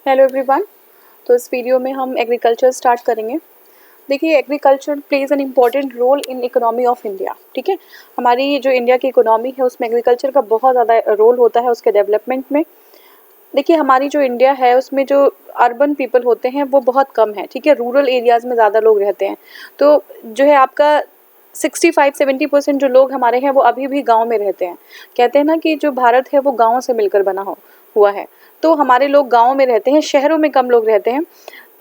Hello everyone. तो इस video में हम एग्रीकल्चर स्टार्ट करेंगे। देखिए, agriculture plays an important role in economy of India. ठीक है, हमारी जो इंडिया की इकोनॉमी है उसमें एग्रीकल्चर का बहुत ज़्यादा रोल होता है उसके डेवलपमेंट में। देखिए, हमारी जो इंडिया है उसमें जो अर्बन पीपल होते हैं वो बहुत कम है। ठीक है, रूरल एरियाज़ में ज़्यादा लोग रहते हैं। तो जो है आपका 65-70% जो लोग हमारे हैं वो अभी भी गांव में रहते हैं। कहते हैं ना कि जो भारत है वो गाँव से मिलकर बना हुआ है। तो हमारे लोग गाँव में रहते हैं, शहरों में कम लोग रहते हैं।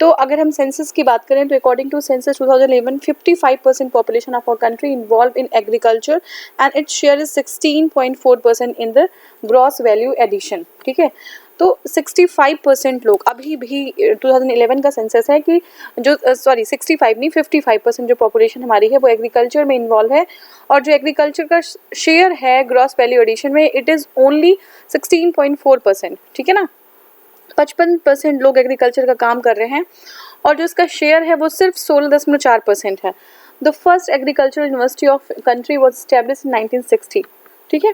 तो अगर हम सेंसस की बात करें तो according to census 2011 55% population of our country involve in agriculture and its share is 16.4% in the gross value addition. ठीक है, तो 65% लोग अभी भी 2011 का सेंसस है कि जो 65 नहीं 55% जो पॉपुलेशन हमारी है वो एग्रीकल्चर में इन्वॉल्व है। और जो एग्रीकल्चर का शेयर है ग्रॉस वैल्यू एडिशन में इट इज़ ओनली 16.4%। ठीक है ना, 55% लोग एग्रीकल्चर का काम कर रहे हैं और जो इसका शेयर है वो सिर्फ 16.4% है। The first agricultural university of country was establish in 1960। ठीक है,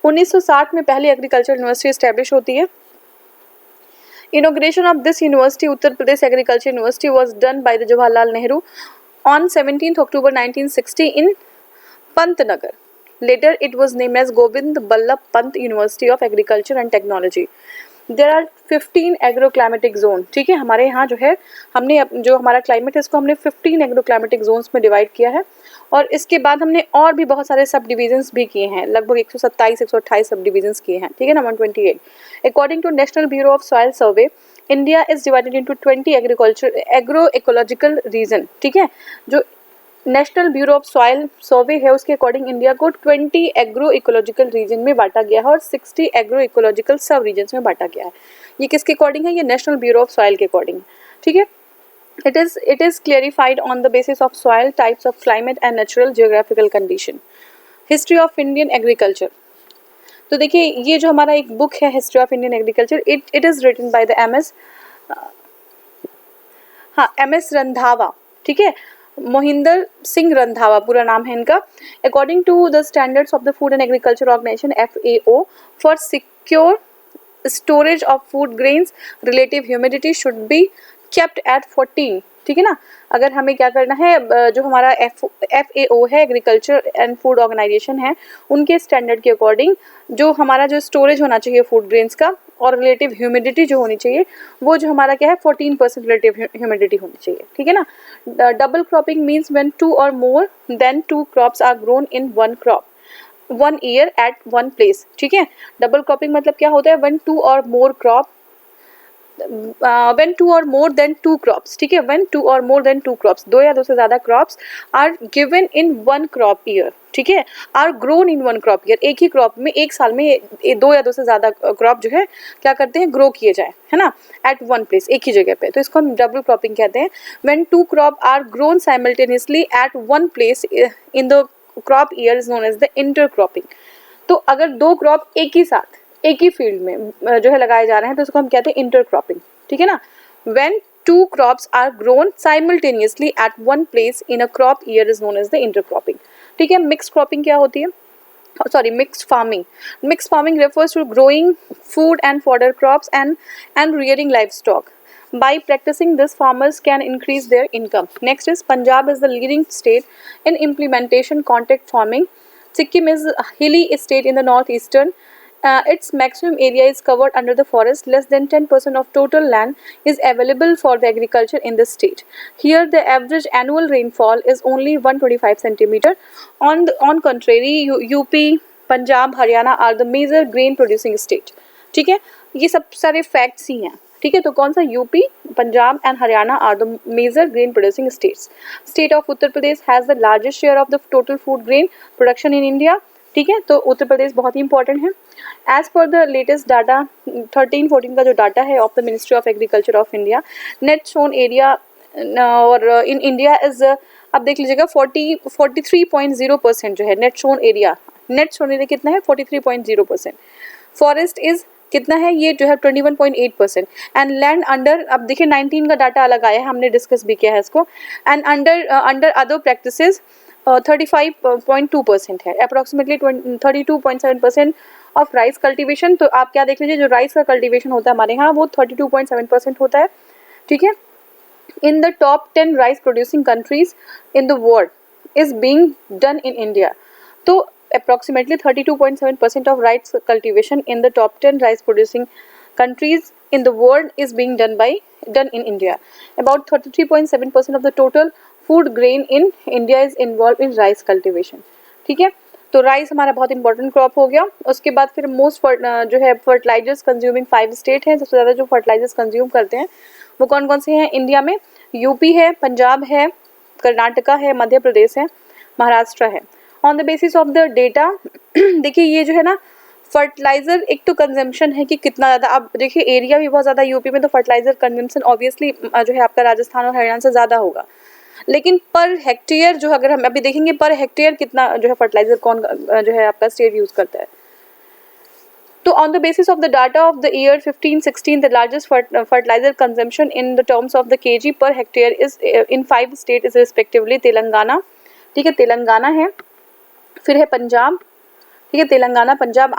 1960 में पहली एग्रीकल्चर यूनिवर्सिटी एस्टेब्लिश होती है। Inauguration of this university, Uttar Pradesh agriculture university, was done by the Jawaharlal Nehru on 17 October 1960 in Pantnagar. Later it was named as Govind Ballabh Pant University of Agriculture and Technology. There are 15 agroclimatic zone. ठीक है, हमारे यहाँ जो है हमने जो हमारा क्लाइमेट है इसको हमने 15 एग्रोक्लाइमेटिक जोन्स में डिवाइड किया है। और इसके बाद हमने और भी बहुत सारे सब डिविजन्स भी किए हैं, लगभग 127-128 सब डिविजन्स किए हैं। ठीक है ना, 128। According to national bureau of soil survey, India is divided into 20 agro ecological region. ठीक है, जो national bureau of soil survey है उसके अकॉर्डिंग इंडिया को 20 एग्रो इकोलॉजिकल रीजन में बांटा गया है और 60 एग्रो इकोलॉजिकल सब रीजन्स में बांटा गया है। ये किसके अकॉर्डिंग है? ये नेशनल ब्यूरो ऑफ सॉइल के अकॉर्डिंग। ठीक है, it is clarified on the basis of soil types of climate and natural geographical condition. History of Indian agriculture. तो देखिए, ये जो हमारा एक बुक है history of Indian agriculture, it is written by the M S Randhawa. ठीक है, मोहिंदर सिंह रंधावा पूरा नाम है इनका। According to the standards of the food and agriculture organisation FAO, for secure storage of food grains relative humidity should be kept at 14। ठीक है ना, अगर हमें क्या करना है, जो हमारा FAO है एग्रीकल्चर एंड फूड ऑर्गेनाइजेशन है, उनके स्टैंडर्ड के अकॉर्डिंग जो हमारा जो स्टोरेज होना चाहिए फूड ग्रेन्स का और रिलेटिव ह्यूमिडिटी जो होनी चाहिए वो जो हमारा क्या है 14% रिलेटिव ह्यूमिडिटी होनी चाहिए। ठीक है ना, डबल क्रॉपिंग मीन्स व्हेन 2 और more than 2 crops are grown in one crop 1 year at one place. ठीक है, डबल क्रॉपिंग मतलब क्या होता है? व्हेन 2 और more crop when 2 or more than 2 crops, ठीक है, when 2 or more than 2 crops, दो या दो से ज़्यादा crops are given in one crop year, ठीक है, are grown in one crop year, एक ही crop में एक साल में दो या दो से ज़्यादा crop जो है क्या करते हैं, grow किए जाए, है ना, at one place, एक ही जगह पे, तो इसको हम double cropping कहते हैं। when 2 crop are grown simultaneously at one place in the crop year is known as the intercropping। तो अगर दो क्रॉप एक ही साथ एक ही फील्ड में जो है लगाए जा रहे हैं तो उसको हम कहते हैं इंटरक्रॉपिंग। ठीक है ना, when 2 crops are grown simultaneously at one place in a crop year is known as the intercropping. ठीक है, मिक्स्ड क्रॉपिंग क्या होती है? Mixed farming. Mixed farming refers to growing food and fodder crops and rearing livestock. By practicing this, farmers can increase their income. Next is Punjab is the leading state in implementation contact farming. Sikkim is a hilly state in the northeastern. Its maximum area is covered under the forest. Less than 10% of total land is available for the agriculture in the state. Here, the average annual rainfall is only 125 centimeter. On contrary, UP, Punjab, Haryana are the major grain producing state. ठीक है, ये सब सारे facts ही हैं। ठीक है, तो कौन सा? UP, Punjab and Haryana are the major grain producing states. State of Uttar Pradesh has the largest share of the total food grain production in India. ठीक है, तो उत्तर प्रदेश बहुत ही इंपॉर्टेंट है। As per the latest data 13-14 का जो डाटा है of the ministry of agriculture of India, net sown area और इन इंडिया इज, अब देख लीजिएगा 43.0% जो है नेट सोन एरिया कितना है? 43.0%। फॉरेस्ट इज कितना है? ये जो है 21.8%। एंड लैंड अंडर, अब देखिए 19 का डाटा अलग आया है, हमने डिस्कस भी किया है इसको। एंड अंडर अदर प्रैक्टिसेस 35.2% है। Approximately 32.7% of rice cultivation. तो आप क्या देख लीजिए, जो राइस का कल्टीवेशन होता है हमारे यहाँ वो 32.7% होता है, ठीक है। In the top 10 rice producing countries in the world is being done in India. तो approximately 32.7% of rice cultivation in the top 10 rice producing countries in the world is being done in India. About 33.7% of the total food grain in India is involved in rice cultivation, ठीक है। तो rice हमारा बहुत important crop हो गया। उसके बाद फिर मोस्ट जो है फर्टिलाइजर्स कंज्यूमिंग 5 स्टेट हैं, सबसे ज़्यादा जो फर्टिलाइजर्स कंज्यूम करते हैं वो कौन कौन से हैं इंडिया में? यूपी है, पंजाब है, कर्नाटका है, मध्य प्रदेश है, महाराष्ट्र है। On the basis of the data देखिए ये जो है ना फर्टिलाइजर एक तो कंजम्पशन है कि कितना ज़्यादा, आप देखिए एरिया भी बहुत ज़्यादा यूपी में, तो फर्टिलाइजर कंजम्पशन ऑब्वियसली जो है आपका राजस्थान और हरियाणा से ज़्यादा होगा। लेकिन पर हेक्टेयर जो अगर हम अभी देखेंगे पर हेक्टेयर कितना जो है फर्टिलाइजर कौन जो है आपका स्टेट यूज़ करता है। तो on the basis of the data of the year 15-16, the largest fertilizer consumption in the terms of the kg per hectare is in 5 states is respectively Telangana, ठीक है, तेलंगाना है, फिर है पंजाब, ठीक है, तेलंगाना, पंजाब,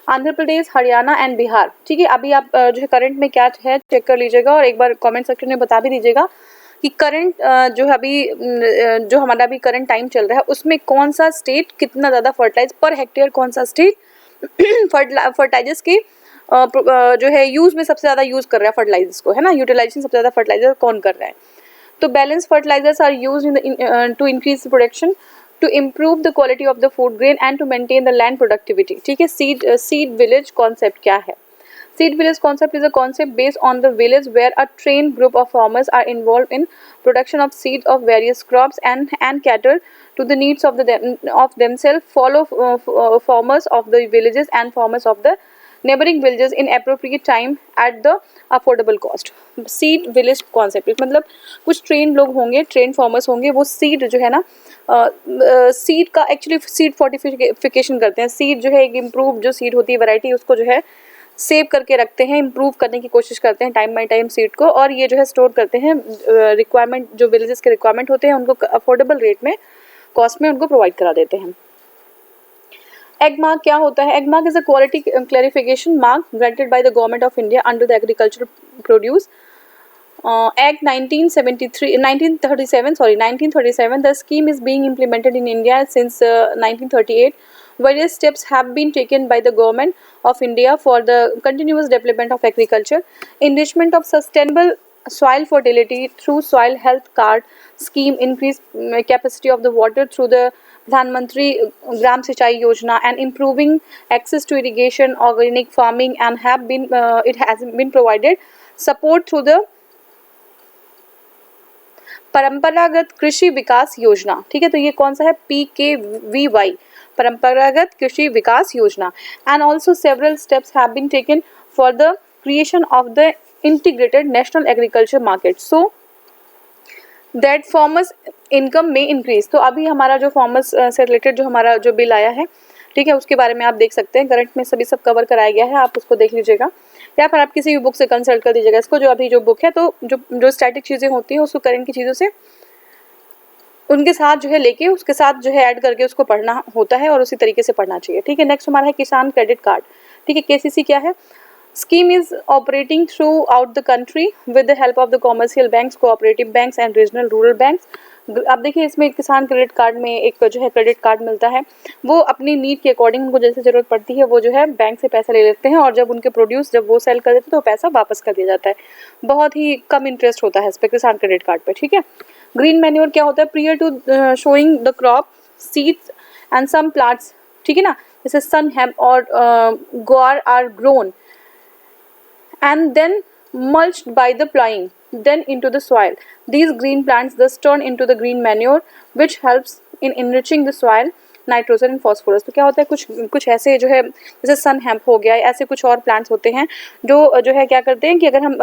आंध्र प्रदेश, हरियाणा एंड बिहार, ठीक है। अभी आप जो है करंट में क्या है चेक कर लीजिएगा और एक बार कमेंट सेक्शन में बता भी दीजिएगा कि करंट जो है अभी जो हमारा अभी करंट टाइम चल रहा है उसमें कौन सा स्टेट कितना ज़्यादा फर्टिलाइज पर हेक्टेयर, कौन सा स्टेट फर्टिलाइजर्स के जो है यूज़ में सबसे ज़्यादा यूज़ कर रहा है फर्टिलाइजर्स को, है ना, यूटिलाइजेशन सबसे ज़्यादा फर्टिलाइजर कौन कर रहा है। तो balance fertilisers are use to increase production, to improve the quality of the food grain and to maintain the land productivity, ठीक है। सीड विलेज कॉन्सेप्ट क्या है? Seed village concept is a concept based on the village where a trained group of farmers are involved in production of seeds of various crops and cater to the needs of themselves, follow farmers of the villages and farmers of the neighboring villages in appropriate time at the affordable cost. Seed village concept मतलब कुछ trained लोग होंगे, trained farmers होंगे, वो seed जो है ना seed का एक्चुअली सीड फोर्टिफिकेशन करते हैं। सीड जो है एक इम्प्रूव जो सीड होती है वैरायटी, उसको जो है सेव करके रखते हैं, इम्प्रूव करने की कोशिश करते हैं टाइम बाई टाइम सीड को, और ये जो है स्टोर करते हैं रिक्वायरमेंट, जो विलेजेस के रिक्वायरमेंट होते हैं उनको अफोर्डेबल रेट में, कॉस्ट में उनको प्रोवाइड करा देते हैं। एग मार्क क्या होता है? Agmark is a quality clarification mark granted by the government of India under the agricultural produce Act 1937. The scheme is being implemented in India since 1938. Various steps have been taken by the government of India for the continuous development of agriculture. Enrichment of sustainable soil fertility through soil health card scheme, increased capacity of the water through the Pradhan Mantri Gram Sinchai Yojana, and improving access to irrigation, organic farming, and it has been provided support through the परंपरागत कृषि विकास योजना, ठीक है। तो ये कौन सा है? PKVY, परंपरागत Krishi Vikas Yojana. And also several steps have been taken for the creation of the integrated national agriculture market so that farmers income में इंक्रीज। तो अभी हमारा जो फार्मर्स से रिलेटेड जो हमारा जो बिल आया है, ठीक है, उसके बारे में आप देख सकते हैं, करंट में सभी सब कवर कराया गया है, आप उसको देख लीजिएगा या फिर आप किसी भी बुक से कंसल्ट कर दीजिएगा इसको। जो अभी जो बुक है, तो जो स्टैटिक चीज़ें होती हैं उसको करंट की चीज़ों से उनके साथ जो है लेके उसके साथ जो है ऐड करके उसको पढ़ना होता है और उसी तरीके से पढ़ना चाहिए, ठीक है। नेक्स्ट हमारा है किसान क्रेडिट कार्ड, ठीक है। KCC क्या है? Scheme is operating throughout the country with the help of the commercial banks, cooperative banks and regional rural banks. अब देखिए इसमें किसान क्रेडिट कार्ड में एक जो है क्रेडिट कार्ड मिलता है, वो अपनी नीड के अकॉर्डिंग उनको जैसे ज़रूरत पड़ती है वो जो है बैंक से पैसा ले लेते हैं, और जब उनके प्रोड्यूस जब वो सेल कर देते हैं तो पैसा वापस कर दिया जाता है। बहुत ही कम इंटरेस्ट होता है इस पर किसान क्रेडिट कार्ड पर, ठीक है। ग्रीन मैन्योर क्या होता है? Prior to sowing the crop seeds and some plants, ठीक है ना, जैसे सन हेम्प और guar are grown and then mulched by the ploughing then into the soil. These green plants thus turn into the green manure which helps in enriching the soil nitrogen and phosphorus. तो क्या होता है, कुछ ऐसे जो है जैसे सन हेम्प हो गया, ऐसे कुछ और प्लांट्स होते हैं जो है क्या करते हैं कि अगर हम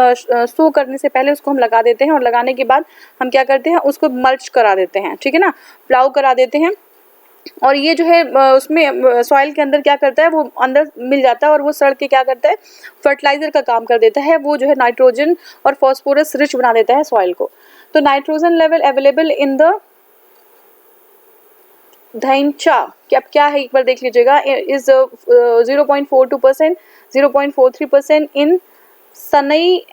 सो करने से पहले उसको हम लगा देते हैं, और लगाने के बाद हम क्या करते हैं उसको मल्च करा देते हैं, ठीक है ना, प्लाउ करा देते हैं, और ये जो है उसमें सॉइल के अंदर क्या करता है, वो अंदर मिल जाता है और वो सड़ के क्या करता है, फर्टिलाइजर का काम कर देता है। वो जो है नाइट्रोजन और फॉस्फोरस रिच बना देता है सॉइल को। तो nitrogen level available in the dhaincha क्या है एक बार देख लीजिएगा, इज 0.42%, 0.43% इन सनई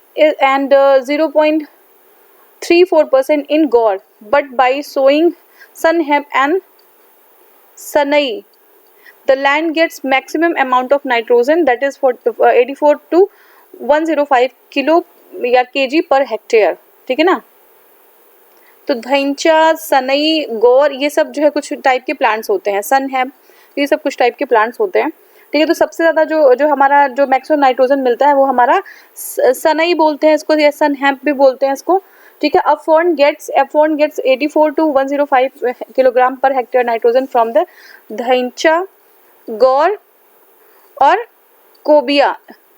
and 0.34% in Gaur, but by sowing Sunheb and Sanai, the land gets maximum amount of nitrogen, that is for 84 to 105 kilo या केजी पर हेक्टेयर, ठीक है ना। तो धैंचा, सनई, गौर ये सब जो है कुछ टाइप के प्लांट्स होते हैं, सनहैब ये सब कुछ टाइप के प्लांट्स होते हैं, ठीक है। तो सबसे ज़्यादा जो हमारा जो मैक्सिमम नाइट्रोजन मिलता है वो हमारा सनई बोलते हैं इसको, या सनहैब भी बोलते हैं इसको, ठीक है। F1 gets 84 to 105 kilogram per hectare nitrogen from the धैंचा, गौर और कोबिया,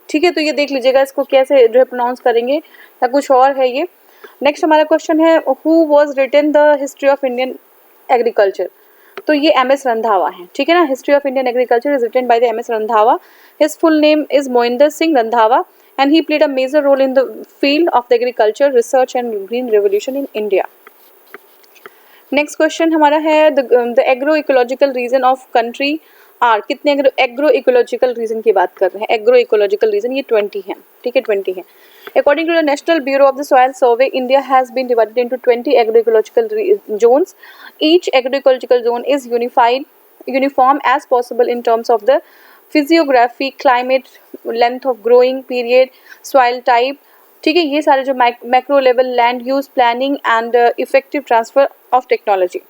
ठीक है। तो ये देख लीजिएगा इसको कैसे जो है प्रोनाउंस करेंगे या कुछ और है ये। नेक्स्ट हमारा क्वेश्चन है, who was written the history of Indian agriculture. तो ये MS रंधावा है, ठीक है ना। History of Indian agriculture is written by the MS Randhawa. His full name is Mohinder Singh Randhawa and he played a major role in the field of the agriculture research and green revolution in India. Next question हमारा है, the agro ecological region of country are. कितने agro ecological region की बात कर रहे हैं, agro ecological reason ये 20 है, ठीक है 20 है। According to the National bureau of the Soil survey, India has been divided into 20 agro ecological zones. Each agro ecological zone is uniform as possible in terms of the physiography, climate, length of growing period, soil type, ठीक है। ये सारे जो macro level land use planning and effective transfer of technology.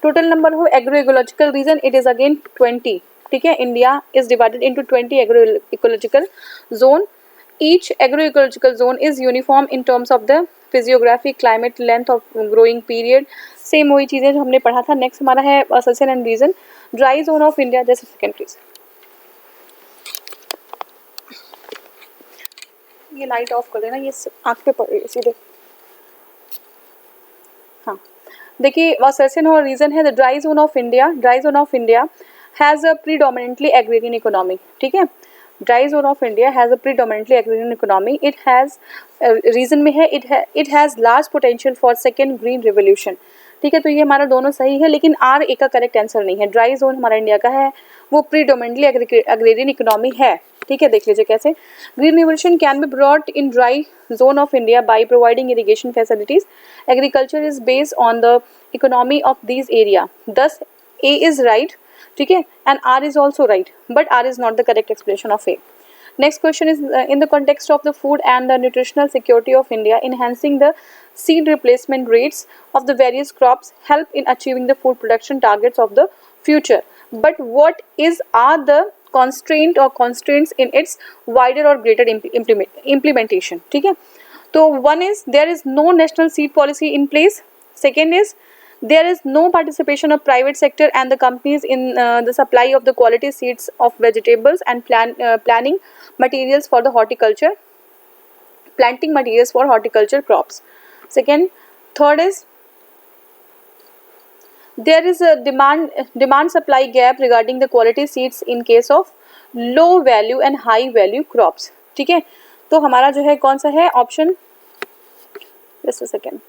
Total number हो agro ecological region, it is again 20, ठीक है। India is divided into 20 agro ecological zone. Each agro ecological zone is uniform in terms of the physiography, climate, length of growing period, same वही चीजें जो हमने पढ़ा था। Next हमारा है assertion and reason, dry zone of India, जैसे second please. ये लाइट ऑफ कर देना, ये आँख पे पड़ रही है सीधे। हाँ देखिए, असर्शन और रीजन है, the dry zone of India. Dry zone of India has a predominantly agrarian economy, ठीक है। Dry zone of India has a predominantly agrarian economy. It has reason में है, it has large potential for second green revolution, ठीक है। तो ये हमारा दोनों सही है, लेकिन आर ए का करेक्ट आंसर नहीं है। ड्राई जोन हमारा इंडिया का है, वो प्रीडोमिनेंटली एग्रेरियन इकोनॉमी है, ठीक है। देख लीजिए कैसे। Green revolution can be brought in dry zone of India by providing irrigation facilities. Agriculture is based on the economy of this area, thus A is right, ठीक है, and R is also right, but R is not the correct explanation of A. Next question is, in the context of the food and the nutritional security of India, enhancing the seed replacement rates of the various crops help in achieving the food production targets of the future. But what are the constraints in its wider or greater implementation? ठीक है, तो one is there is no national seed policy in place. Second is there is no participation of private sector and the companies in the supply of the quality seeds of vegetables and planting materials for horticulture crops. Third is there is a demand supply gap regarding the quality seeds in case of low value and high value crops, ठीक है। तो हमारा जो है कौन सा है option, just a second,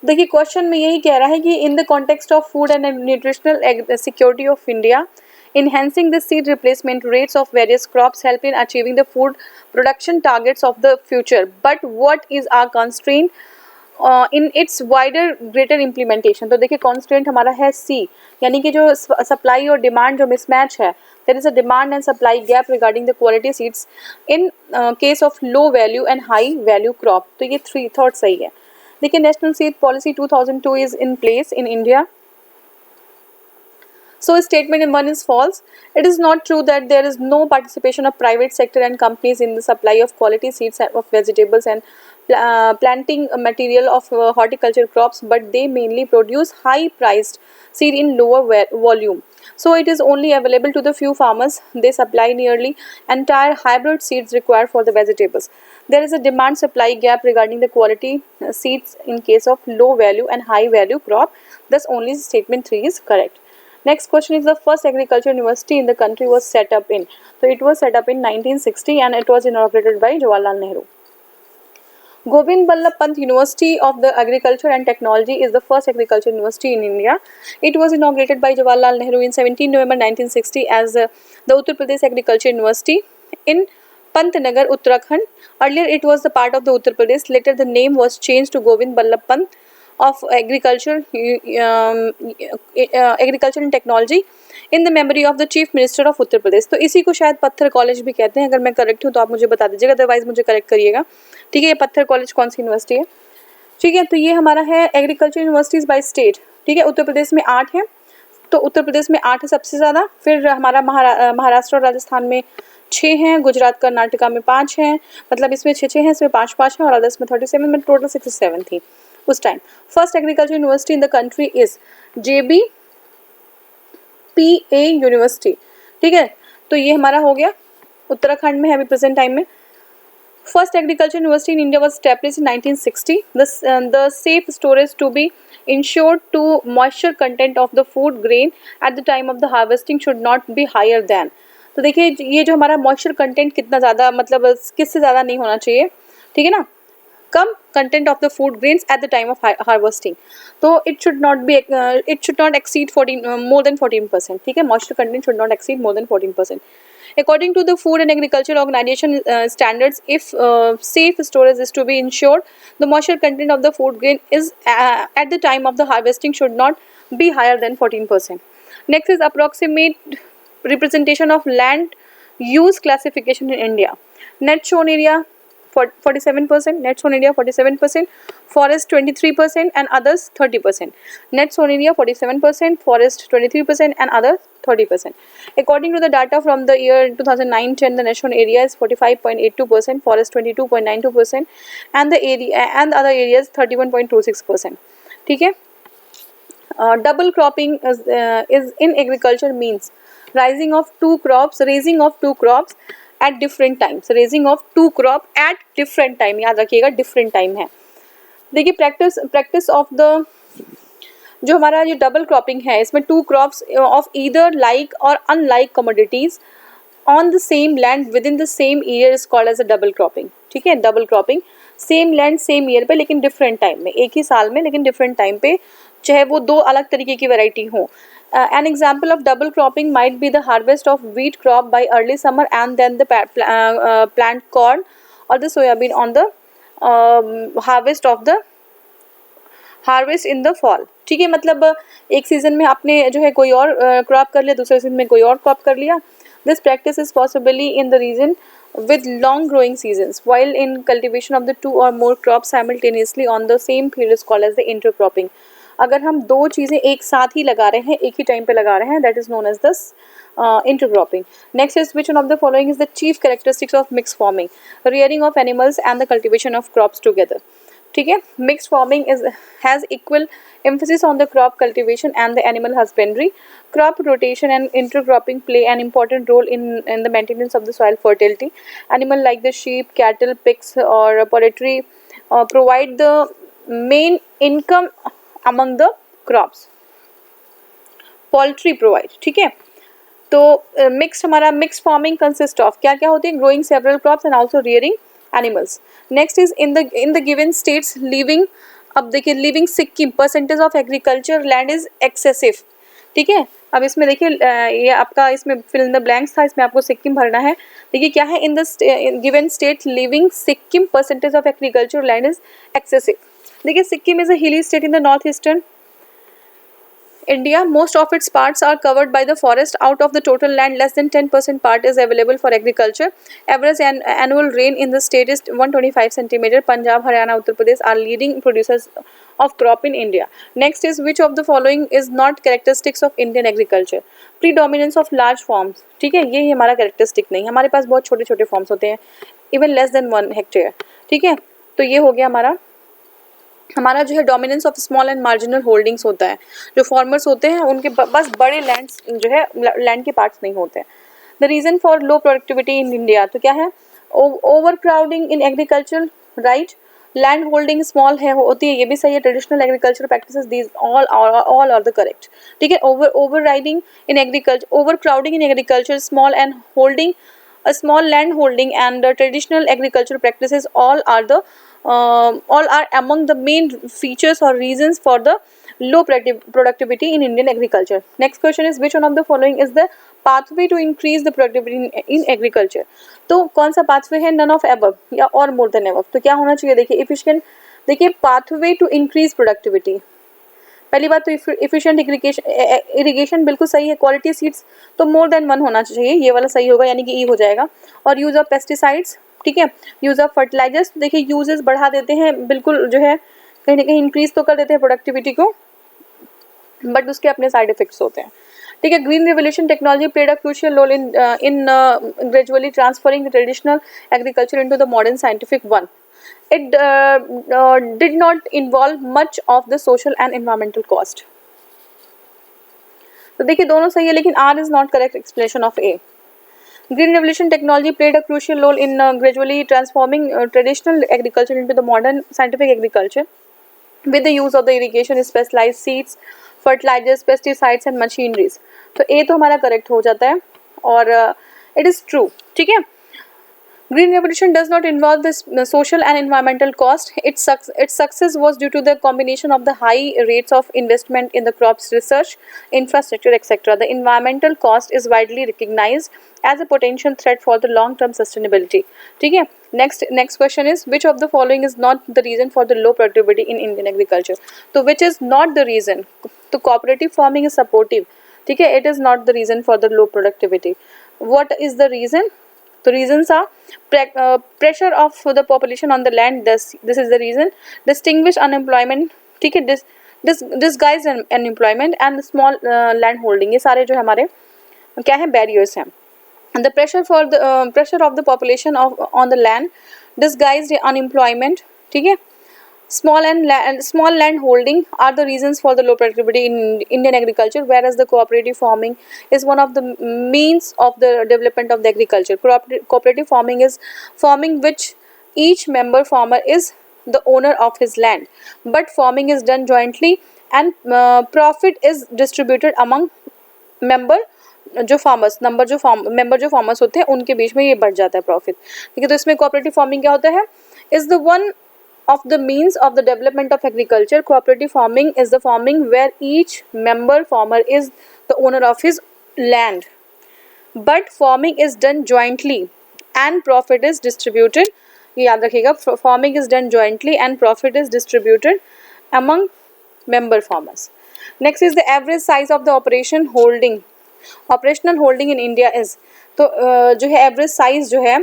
देखिए क्वेश्चन में यही कह रहा है कि in the context of food and nutritional security of India, enhancing the seed replacement rates of various crops help in achieving the food production targets of the future. But what is our constraint in its wider greater implementation? तो देखिए constraint हमारा है C, यानी कि जो supply और demand जो mismatch है, there is a demand and supply gap regarding the quality seeds in case of low value and high value crop. तो ये third सही है। देखिए national seed policy 2002 is in place in India. So statement 1 is false. It is not true that there is no participation of private sector and companies in the supply of quality seeds of vegetables and planting material of horticulture crops, but they mainly produce high priced seed in lower volume. So it is only available to the few farmers. They supply nearly entire hybrid seeds required for the vegetables. There is a demand supply gap regarding the quality seeds in case of low value and high value crop. Thus only statement 3 is correct. Next question is the first agriculture university in the country was set up in. So it was set up in 1960 and it was inaugurated by Jawaharlal Nehru. Govind Ballabh Pant University of the Agriculture and Technology is the first agriculture university in India. It was inaugurated by Jawaharlal Nehru in 17 November 1960 as the Uttar Pradesh Agriculture University in Pantnagar, Uttarakhand. Earlier it was the part of the Uttar Pradesh. Later the name was changed to Govind Ballabh Pant of Agriculture and Technology in the memory of the chief minister of Uttar Pradesh. तो इसी को शायद पत्थर college भी कहते हैं. अगर मैं करेक्ट हूँ तो आप मुझे बता दीजिएगा, अदरवाइज मुझे करेक्ट करिएगा. ठीक है, ये पत्थर कॉलेज कौन सी यूनिवर्सिटी है? ठीक है, तो ये हमारा है एग्रीकल्चर यूनिवर्सिटीज़ बाय स्टेट. ठीक है, उत्तर प्रदेश में 8 हैं, तो उत्तर प्रदेश में 8 है सबसे ज़्यादा. फिर हमारा महाराष्ट्र और राजस्थान में 6 हैं, गुजरात कर्नाटका में 5 हैं, मतलब इसमें 6 हैं, इसमें 5 हैं और अदर्स में 37 में टोटल 67 थी उस time. First agriculture university in the country is JBPA university. ठीक है, तो ये हमारा हो गया, उत्तराखंड में है अभी प्रेजेंट टाइम में. First agriculture university in India was established in 1960. The safe storage to be ensured to moisture content of the food grain at the time of the harvesting should not be higher than. तो देखिए ये जो हमारा moisture content कितना ज़्यादा, मतलब किससे ज़्यादा नहीं होना चाहिए. ठीक है ना, कम content of the food grains at the time of harvesting. तो it should not exceed 14 more than 14%. ठीक है, moisture content should not exceed more than 14%. According to the Food and Agriculture Organization standards, if safe storage is to be ensured, the moisture content of the food grain is at the time of the harvesting should not be higher than 14%. Next is approximate representation of land use classification in India. Net sown area 47%, net sown area 47%, forest 23% and others 30%. Net sown area 47%, forest 23% and others 30%. According to the data from the year 2009-10, the net sown area is 45.82%, forest 22.92% and the area and other areas 31.26%. ठीक है, double cropping is in agriculture means raising of two crops at different times. Raising of two crop at different time, याद रखिएगा different time है. देखिए practice of the जो हमारा ये double cropping है, इसमें two crops of either like और unlike commodities on the same land with in the same year is called as a double cropping. ठीक है, double cropping same land same year पे लेकिन डिफरेंट टाइम में, एक ही साल में लेकिन डिफरेंट टाइम पे, चाहे वो दो अलग तरीके की वैरायटी हो. An example of double cropping might be the harvest of wheat crop by early summer and then the plant corn or the soybean on the harvest in the fall. ठीक है, मतलब एक सीजन में आपने जो है कोई और क्रॉप कर लिया, दूसरे सीजन में कोई और क्रॉप कर लिया. This practice is possibly in the region with long growing seasons, while in cultivation of the two or more crops simultaneously on the same field is called as the intercropping. अगर हम दो चीज़ें एक साथ ही लगा रहे हैं, एक ही टाइम पे लगा रहे हैं, that is known as the intercropping. Next is which one of the following is the chief characteristics of mixed farming? Rearing of animals and the cultivation of crops together. ठीक है, mixed farming has equal emphasis on the crop cultivation and the animal husbandry. Crop rotation and intercropping play an important role in the maintenance of the soil fertility. Animal like the sheep, cattle, pigs or poultry provide the main income among the crops. Poultry provide. ठीक है, तो mix हमारा mix farming consist of क्या क्या होती है, growing several crops and also rearing animals. Next is in the given states living. अब देखिए living Sikkim percentage of agriculture land is excessive. ठीक है, अब इसमें देखिए ये आपका इसमें फिल इन द ब्लैंक्स था, इसमें आपको सिक्किम भरना है. देखिए क्या है, in the given state living Sikkim percentage of agriculture land is excessive. देखिए Sikkim is a hilly state in the north eastern India. Most of its parts are covered by the forest. Out of the total land, less than 10% part is available for agriculture. Average annual rain in the state is 125 centimeter. Punjab, Haryana, Uttar Pradesh are leading producers of crop in India. Next is which of the following is not characteristics of Indian agriculture? Predominance of large farms. ठीक है, ये हमारा characteristic नहीं, हमारे पास बहुत छोटे छोटे farms होते हैं, even less than 1 hectare. ठीक है, तो ये हो गया हमारा जो है dominance of small and marginal holdings होता है. जो फार्मर्स होते हैं उनके बस बड़े लैंड्स जो है लैंड के पार्ट्स नहीं होते हैं. The reason for low productivity in India, तो क्या है, overcrowding in agriculture, right. Land holding small है होती है, ये भी सही है. Traditional agriculture practices these all are the correct. ठीक है. Overriding in agriculture, overcrowding in agriculture, small and holding a small land holding and traditional agricultural practices all are among the main features or reasons for the low productivity in Indian agriculture. Next question is which one of the following is the pathway to increase the productivity in agriculture. तो कौन सा pathway है? None of above या or more than above. तो क्या होना चाहिए? देखिए efficient, देखिए pathway to increase productivity. पहली बात तो इफिशिएंट इरिगेशन बिल्कुल सही है. क्वालिटी सीड्स तो मोर देन वन होना चाहिए, ये वाला सही होगा, यानी कि ई हो जाएगा. और यूज़ ऑफ पेस्टिसाइड्स, ठीक है. यूज़ ऑफ फर्टिलाइजर्स, देखिए यूजेस बढ़ा देते हैं, बिल्कुल जो है कहीं ना कहीं इंक्रीज तो कर देते हैं प्रोडक्टिविटी को, बट उसके अपने साइड इफेक्ट्स होते हैं. ठीक है. Green revolution technology played a crucial role in gradually transferring the traditional agriculture into the modern scientific one. It did not involve much of the social and environmental cost. तो देखिए दोनों सही है, लेकिन R is not correct explanation of A. Green revolution technology played a crucial role in gradually transforming traditional agriculture into the modern scientific agriculture with the use of the irrigation, specialized seeds, fertilizers, pesticides and machineries. तो A तो हमारा correct हो जाता है और it is true. ठीक है. Green revolution does not involve this social and environmental cost. Its success was due to the combination of the high rates of investment in the crops research, infrastructure, etc. The environmental cost is widely recognized as a potential threat for the long-term sustainability. ठीक है. Next question is which of the following is not the reason for the low productivity in Indian agriculture. तो which is not the reason? तो cooperative farming is supportive. ठीक है. It is not the reason for the low productivity. What is the reason? The reasons are pressure of the population on the land. This is the reason. Distinguish unemployment, ठीक है. Disguised unemployment and small land holding, ये सारे जो हमारे क्या है barriers हैं. And the pressure of the population on the land, disguised unemployment, ठीक है. Small land holding are the reasons for the low productivity in Indian agriculture, whereas the cooperative farming is one of the means of the development of the agriculture. Cooperative farming is farming which each member farmer is the owner of his land, but farming is done jointly and profit is distributed among member जो farmers member जो farmers होते हैं उनके बीच में ये बढ़ जाता है प्रॉफिट. ठीक है. तो इसमें कोऑपरेटिव फार्मिंग क्या होता है? Is the one of the means of the development of agriculture. Cooperative farming is the farming where each member farmer is the owner of his land, but farming is done jointly and profit is distributed. ये याद रखिएगा, farming is done jointly and profit is distributed among member farmers. Next is the average size of the operational holding in India is. तो जो है average size जो है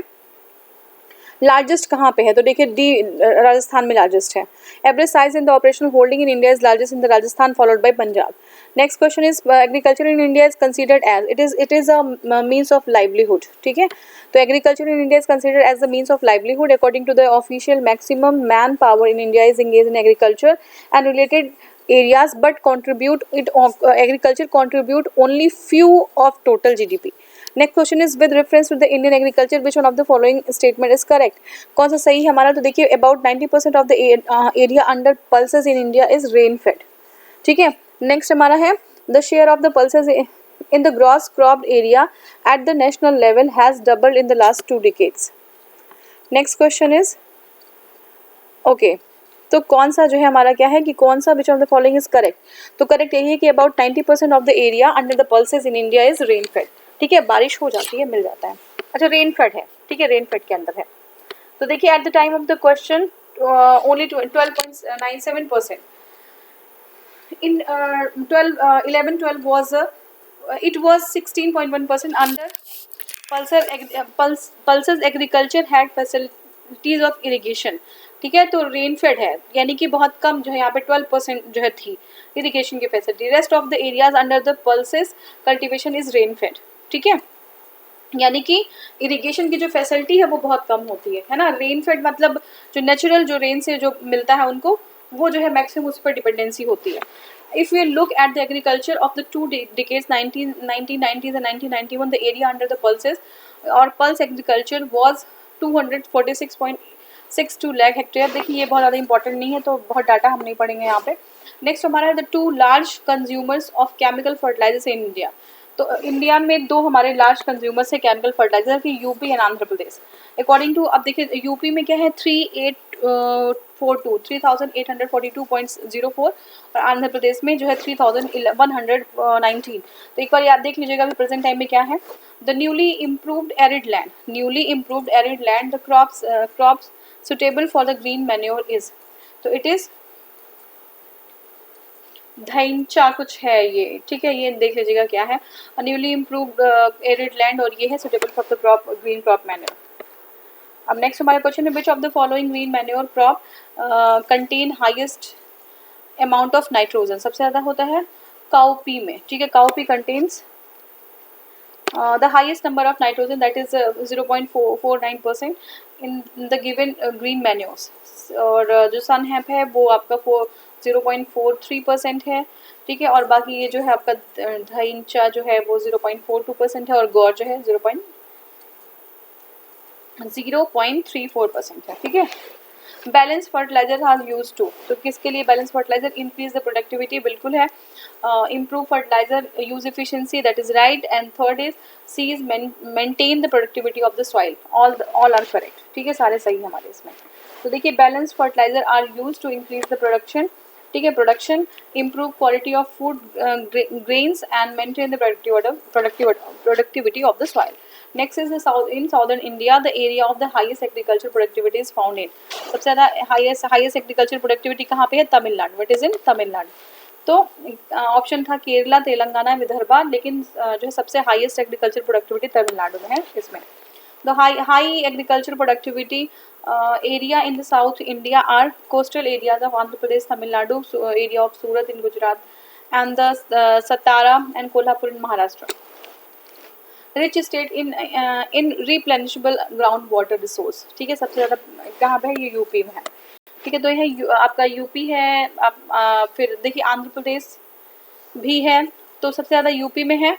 largest कहाँ पे है? तो देखिए डी राजस्थान में लार्जेस्ट है. Average size in the operational holding in India is largest in the Rajasthan followed by Punjab. Next question is agriculture in India is considered as it is a means of livelihood. ठीक है. तो agriculture in India is considered as the means of livelihood according to the official maximum man power in India is engage in agriculture and related areas, but agriculture contribute only few of total GDP. Next question is with reference to the Indian agriculture which one of the following statement is correct. कौन सा सही है हमारा? तो देखिए about 90% of the area under pulses in India is rain fed. ठीक है. Next हमारा है the share of the pulses in the gross cropped area at the national level has doubled in the last 2 decades. Next question is okay. तो कौन सा जो है हमारा क्या है कि कौन सा which of the following is correct? तो करेक्ट यही है कि about 90% of the area under the pulses in India is rain fade. ठीक है. बारिश हो जाती है, मिल जाता है. अच्छा, रेन फेड है. ठीक है. रेन फेड के अंदर है. तो देखिए at the time of the question only 12.97%. In 11-12 was it was 16.1% under pulses agriculture had facilities of irrigation. ठीक है. तो रेन फेड है यानी कि बहुत कम जो है यहाँ पे 12% जो है थी इरिगेशन की facility. Rest of the areas under the pulses cultivation is rain fade. ठीक है. यानी कि इरिगेशन की जो फैसिलिटी है वो बहुत कम होती है ना. रेन फेड मतलब जो नेचुरल जो रेन से जो मिलता है उनको वो जो है मैक्सिमम उस पर डिपेंडेंसी होती है. If we look at the agriculture of the 2 decades 1990s and 1991, the area under the pulses or pulse agriculture was 6 to lakh hectare. देखिए ये बहुत ज़्यादा इंपॉर्टेंट नहीं है, तो बहुत डाटा हम नहीं पढ़ेंगे यहाँ पे। नेक्स्ट हमारा है the 2 large consumers of chemical fertilisers in India. तो इंडिया में 2 हमारे लार्ज कंज्यूमर्स है केमिकल फर्टिलाइजर की, UP and Andhra Pradesh. According to, अब देखिए यूपी में क्या है 3842 और आंध्र प्रदेश में जो है 3119। तो एक बार याद देख लीजिएगा अभी प्रेजेंट टाइम में क्या है। The newly improved arid land the crops suitable for the green manure is, तो इट इज धैंचा कुछ है ये, ठीक है, ये देख लीजिएगा क्या है। न्यूली इम्प्रूव्ड एरिड लैंड और ये है suitable for the crop green crop manure. अब नेक्स्ट हमारा क्वेश्चन है which of the following green manure crop contain highest amount of nitrogen. सबसे ज़्यादा होता है काउपी में, ठीक है, cowpea contains the highest number of nitrogen, that is 0.49% in the given green manures। और जो सन हैप है वो आपका 0.43% है, ठीक है, और बाकी ये जो है आपका धैंचा जो है वो 0.42% है, और गौर जो है 0.34% है, ठीक है। Balance fertiliser are use to, तो किसके लिए balance fertiliser? Increase the productivity, बिल्कुल है। Improve fertiliser use efficiency, that is right. And third is C is maintain the productivity of the soil, all are correct, ठीक है, सारे सही हमारे इसमें। तो देखिए balance fertiliser are use to increase the production, ठीक है, production, improve quality of food grains and maintain the productivity of the soil. Next is the in southern India, the area of the highest agricultural productivity is found in। सबसे ज़्यादा highest agricultural productivity कहाँ पे है? Tamil Nadu. What is in Tamil Nadu? तो option था केरला, तेलंगाना, विदर्भा, लेकिन जो है सबसे हाईएस्ट एग्रीकल्चर प्रोडक्टिविटी तमिलनाडु में है इसमें। The high agriculture productivity area in the south India are coastal areas of Andhra Pradesh, Tamil Nadu, area of Surat in Gujarat, and the Satara and Kolhapur in Maharashtra. Rich state in replenishable ground water resource, ठीक है, सबसे ज़्यादा कहाँ पे है? ये यूपी में है, ठीक है। तो यह आपका यूपी है, आप फिर देखिए आंध्र प्रदेश भी है, तो सबसे ज़्यादा यूपी में है,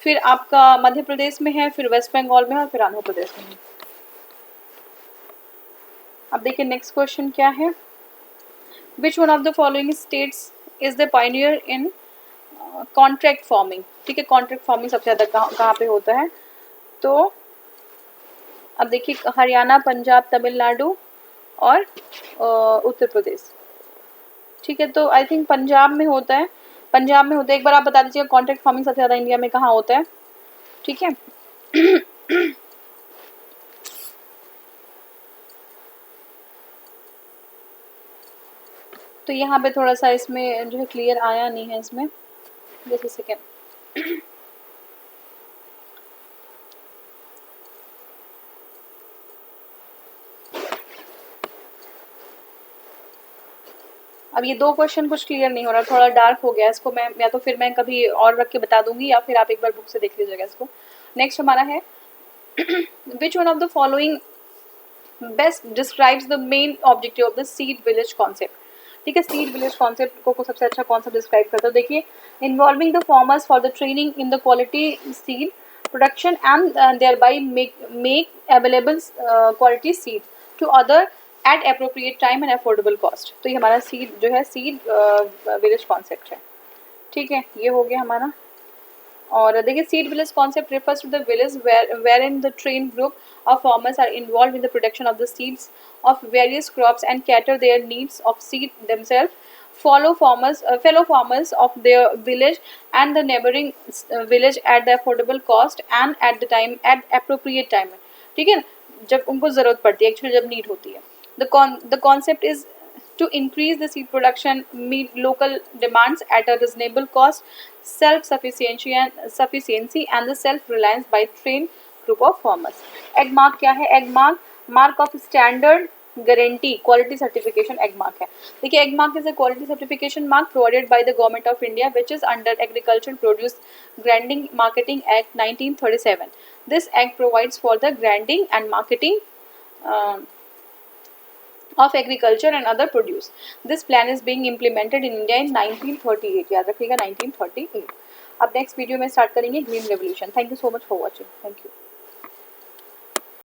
फिर आपका मध्य प्रदेश में है, फिर वेस्ट बंगाल में है, और फिर आंध्र प्रदेश में है। अब देखिए नेक्स्ट क्वेश्चन क्या है। Which one of the following states is the Pioneer in contract farming, ठीक है, कॉन्ट्रैक्ट फार्मिंग सबसे ज़्यादा कहाँ पे होता है? तो अब देखिए हरियाणा, पंजाब, तमिलनाडु और उत्तर प्रदेश, ठीक है। तो आई थिंक पंजाब में होता है, एक बार आप बता दीजिएगा कॉन्ट्रैक्ट फार्मिंग सबसे ज़्यादा इंडिया में कहाँ होता है, ठीक है। तो यहाँ पे थोड़ा सा इसमें जो है क्लियर आया नहीं है इसमें, जैसे सेकेंड। अब ये 2 क्वेश्चन कुछ क्लियर नहीं हो रहा, थोड़ा डार्क हो गया, इसको मैं या तो फिर मैं कभी और रख के बता दूंगी, या फिर आप एक बार बुक से देख लीजिएगा इसको। नेक्स्ट हमारा है which one of the following best describes the main objective of the seed village concept, ठीक है। सीड विलेज कॉन्सेप्ट को सबसे अच्छा कॉन्सेप्ट डिस्क्राइब करता है? देखिए involving the farmers for the training in the quality seed production and thereby make available quality seed to other at appropriate time and affordable cost. तो ये हमारा seed जो है सीड विलेज कॉन्सेप्ट है, ठीक है, ये हो गया हमारा। और देखिए seed village concept refers to the village wherein the trained group of farmers are involved in the production of the seeds of various crops and cater their needs of seed themselves, fellow farmers of their village and the neighboring village at the affordable cost and at appropriate time, ठीक है, जब उनको ज़रूरत पड़ती है, actually जब need होती है। The concept is to increase the seed production, meet local demands at a reasonable cost, self-sufficiency and the self-reliance by trained group of farmers। Agmark क्या है? Agmark of standard guarantee quality certification Agmark है। देखिए Agmark is a quality certification mark provided by the government of India which is under agricultural produce grading marketing act 1937। This act provides for the grading and marketing of agriculture and other produce. This plan is being implemented in India in 1938। याद रखिएगा 1938। अब next video में start करेंगे green revolution. Thank you so much for watching. Thank you.